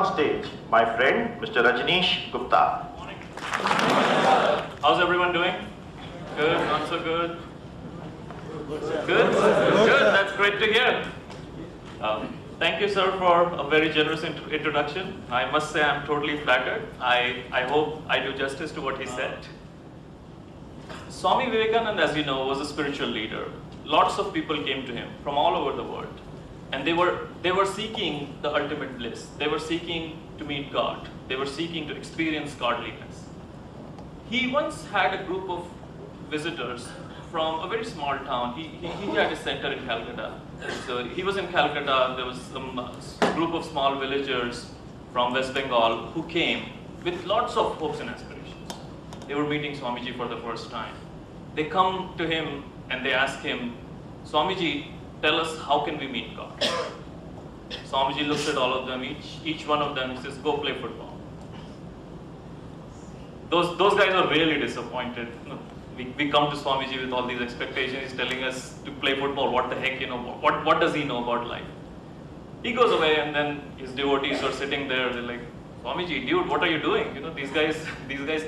on stage my friend, Mr. Rajneesh Gupta. Morning. How's everyone doing? Good, not so good? Good? Good, that's great to hear. Thank you, sir, for a very generous introduction. I must say I'm totally flattered. I hope I do justice to what he said. Swami Vivekananda, as you know, was a spiritual leader. Lots of people came to him from all over the world. And they were seeking the ultimate bliss. They were seeking to meet God. They were seeking to experience godliness. He once had a group of visitors from a very small town. He had a center in Calcutta. So he was in Calcutta. There was some group of small villagers from West Bengal who came with lots of hopes and aspirations. They were meeting Swamiji for the first time. They come to him and they ask him, Swamiji, tell us, how can we meet God? Swamiji looks at all of them, each one of them, and says, go play football. Those guys are really disappointed. We come to Swamiji with all these expectations. He's telling us to play football. What the heck, what does he know about life? He goes away, and then his devotees are sitting there. They're like, Swamiji, dude, what are you doing? These guys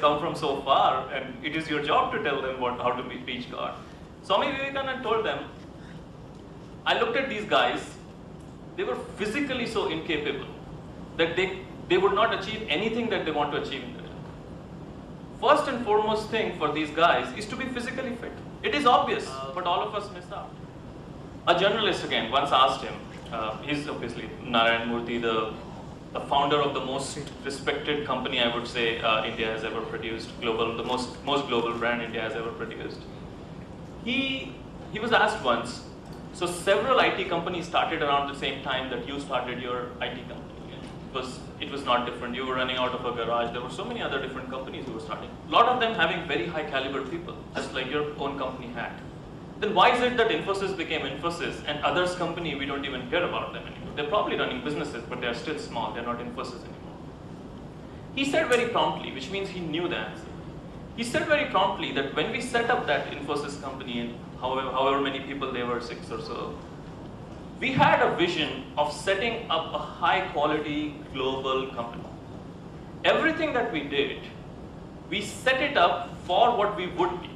come from so far, and it is your job to tell them how to reach God. Swami Vivekananda told them, I looked at these guys, they were physically so incapable that they would not achieve anything that they want to achieve in their life. First and foremost thing for these guys is to be physically fit. It is obvious, but all of us miss out. A journalist again once asked him, he's obviously Narayan Murthy, the founder of the most respected company, I would say, India has ever produced, the most global brand India has ever produced. He was asked once, so several IT companies started around the same time that you started your IT company. It was not different. You were running out of a garage. There were so many other different companies who were starting. A lot of them having very high caliber people, just like your own company had. Then why is it that Infosys became Infosys and others' company, we don't even care about them anymore? They're probably running businesses, but they're still small. They're not Infosys anymore. He said very promptly, which means he knew the answer. He said very promptly that when we set up that Infosys company, and however many people they were, 6 or so, we had a vision of setting up a high quality global company. Everything that we did, we set it up for what we would be,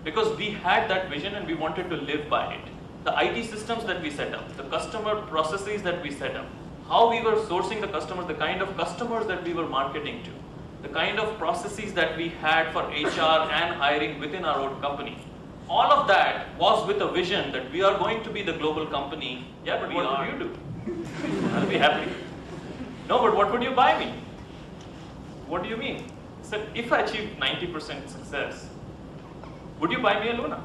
because we had that vision and we wanted to live by it. The IT systems that we set up, the customer processes that we set up, how we were sourcing the customers, the kind of customers that we were marketing to, the kind of processes that we had for HR and hiring within our own company. All of that was with a vision that we are going to be the global company. Yeah, but what would you do? I'll be happy. No, but what would you buy me? What do you mean? He said, if I achieve 90% success, would you buy me a Luna?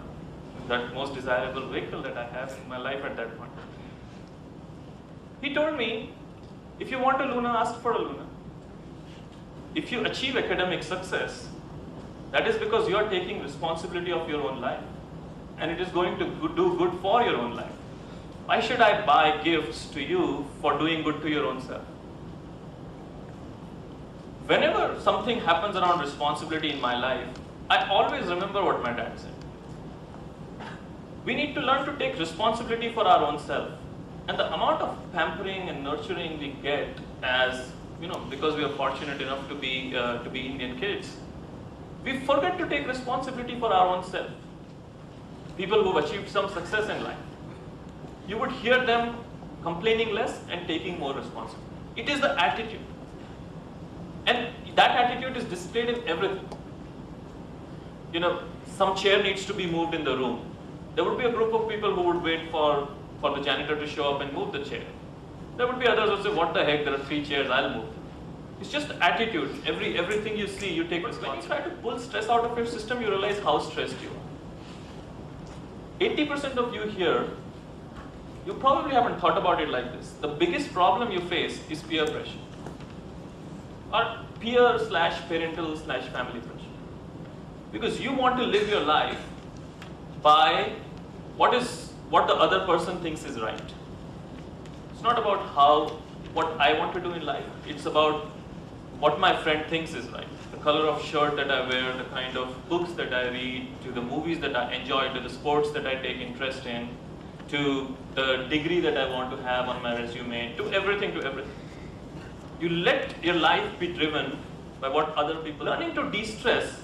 That most desirable vehicle that I have in my life at that point. He told me, if you want a Luna, ask for a Luna. If you achieve academic success, that is because you are taking responsibility of your own life. And it is going to do good for your own life. Why should I buy gifts to you for doing good to your own self? Whenever something happens around responsibility in my life, I always remember what my dad said. We need to learn to take responsibility for our own self. And the amount of pampering and nurturing we get as, because we are fortunate enough to be Indian kids, we forget to take responsibility for our own self. People who've achieved some success in life, you would hear them complaining less and taking more responsibility. It is the attitude. And that attitude is displayed in everything. Some chair needs to be moved in the room. There would be a group of people who would wait for the janitor to show up and move the chair. There would be others who would say, what the heck, there are 3 chairs, I'll move them. It's just attitude. Everything you see, you take responsibility. When you try to pull stress out of your system, you realize how stressed you are. 80% of you here, you probably haven't thought about it like this. The biggest problem you face is peer pressure. Or peer/parental/family pressure. Because you want to live your life by what the other person thinks is right. It's not about what I want to do in life. It's about what my friend thinks is right. The color of shirt that I wear, the kind of books that I read, to the movies that I enjoy, to the sports that I take interest in, to the degree that I want to have on my resume, to everything. You let your life be driven by what other people. Learning to de-stress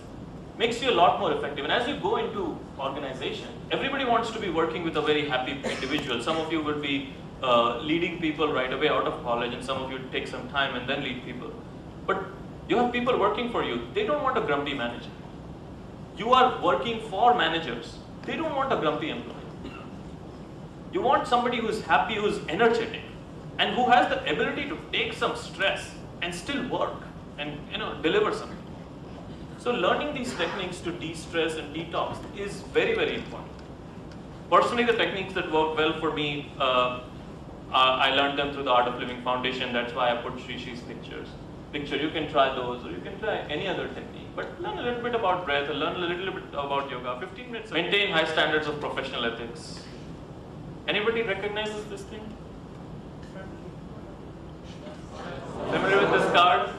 makes you a lot more effective. And as you go into organization, everybody wants to be working with a very happy individual. Some of you will be leading people right away out of college, and some of you take some time and then lead people. But you have people working for you. They don't want a grumpy manager. You are working for managers. They don't want a grumpy employee. You want somebody who's happy, who's energetic, and who has the ability to take some stress and still work and deliver something. So learning these techniques to de-stress and detox is very, very important. Personally, the techniques that work well for me, I learned them through the Art of Living Foundation. That's why I put Shishi's picture. You can try those, or you can try any other technique. But learn a little bit about breath, and learn a little bit about yoga. 15 minutes. Maintain high standards of professional ethics. Anybody recognizes this thing? Familiar with this card?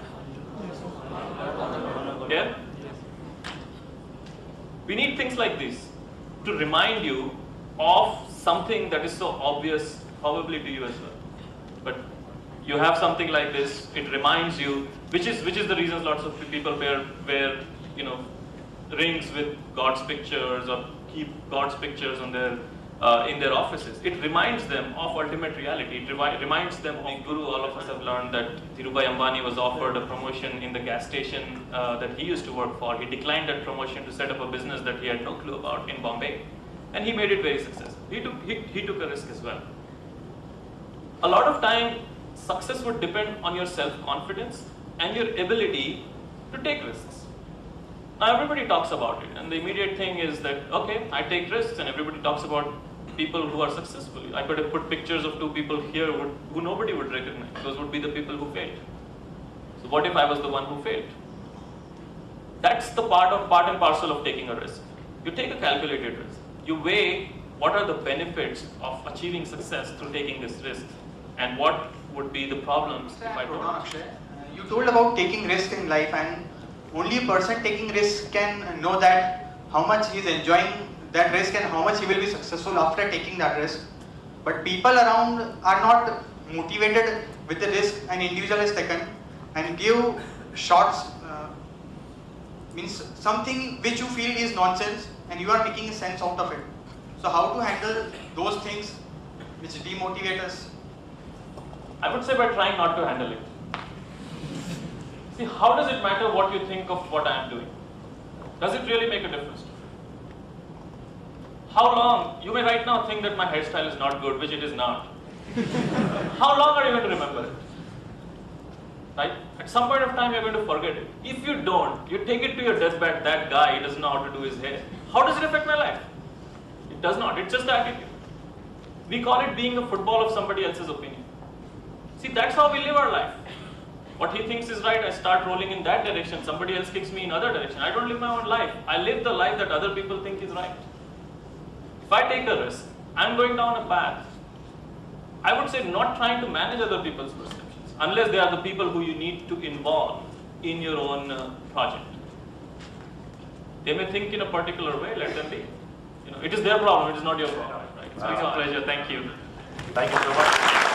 Yeah? We need things like this to remind you of something that is so obvious, probably to you as well. But you have something like this, it reminds you, which is the reasons lots of people wear rings with God's pictures, or keep God's pictures on their in their offices. It reminds them of ultimate reality. It reminds them of Guru. All of us have learned that Dhirubhai Ambani was offered a promotion in the gas station that he used to work for. He declined that promotion to set up a business that he had no clue about in Bombay, and he made it very successful. He took a risk as well. A lot of time, success would depend on your self-confidence and your ability to take risks. Now everybody talks about it, and the immediate thing is that, okay, I take risks, and everybody talks about people who are successful. I could have put pictures of two people here who nobody would recognize. Those would be the people who failed. So what if I was the one who failed? That's the part and parcel of taking a risk. You take a calculated risk. You weigh what are the benefits of achieving success through taking this risk, and what would be the problems if I don't. You told about taking risk in life, and only a person taking risk can know that how much he is enjoying that risk and how much he will be successful after taking that risk. But people around are not motivated with the risk an individual has taken, and give shots, means something which you feel is nonsense and you are making sense out of it. So how to handle those things which demotivate us? I would say by trying not to handle it. See, how does it matter what you think of what I am doing? Does it really make a difference to you? How long? You may right now think that my hairstyle is not good, which it is not. How long are you going to remember it? Right? At some point of time, you're going to forget it. If you don't, you take it to your deathbed, that guy doesn't know how to do his hair. How does it affect my life? It does not. It's just the attitude. We call it being a football of somebody else's opinion. See, that's how we live our life. What he thinks is right, I start rolling in that direction. Somebody else kicks me in other direction. I don't live my own life. I live the life that other people think is right. If I take a risk, I'm going down a path. I would say not trying to manage other people's perceptions, unless they are the people who you need to involve in your own project. They may think in a particular way, let them be. It is their problem, it is not your problem. Right? It's a pleasure, thank you. Thank you so much.